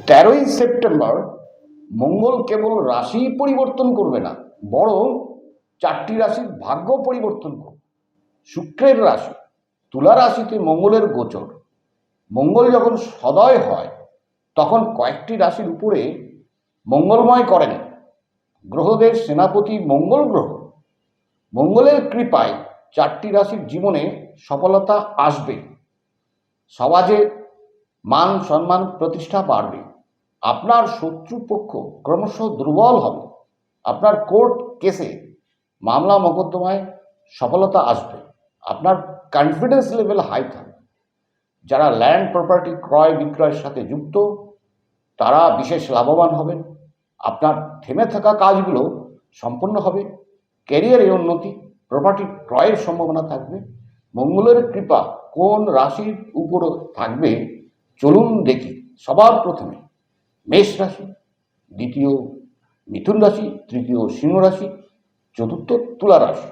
13ই September মঙ্গল কেবল রাশি পরিবর্তন করবে না, বরং 4টি রাশির ভাগ্য পরিবর্তন করবে। শুক্রের রাশি তুলা রাশিতে মঙ্গলের গোচর। মঙ্গল যখন সদয় হয় তখন কয়েকটি রাশির উপরে মঙ্গলময় করেন। গ্রহদের সেনাপতি মঙ্গল গ্রহ। মঙ্গলের কৃপায় 4টি রাশির জীবনে সফলতা আসবে। সমাজে মান সম্মান প্রতিষ্ঠা বাড়বে। আপনার শত্রুপক্ষ ক্রমশ দুর্বল হবে। আপনার কোর্ট কেসে মামলা মোকদ্দমায় সফলতা আসবে। আপনার কনফিডেন্স লেভেল হাই থাকবে। যারা ল্যান্ড প্রপার্টি ক্রয় বিক্রয়ের সাথে যুক্ত তারা বিশেষ লাভবান হবেন। আপনার থেমে থাকা কাজগুলো সম্পন্ন হবে। ক্যারিয়ারে উন্নতি, প্রপার্টি ক্রয়ের সম্ভাবনা থাকবে। মঙ্গলের কৃপা কোন রাশির উপর থাকবে চলুন দেখি। সবার প্রথমে মেষ রাশি, দ্বিতীয় মিথুন রাশি, তৃতীয় সিংহ রাশি, চতুর্থ তুলা রাশি।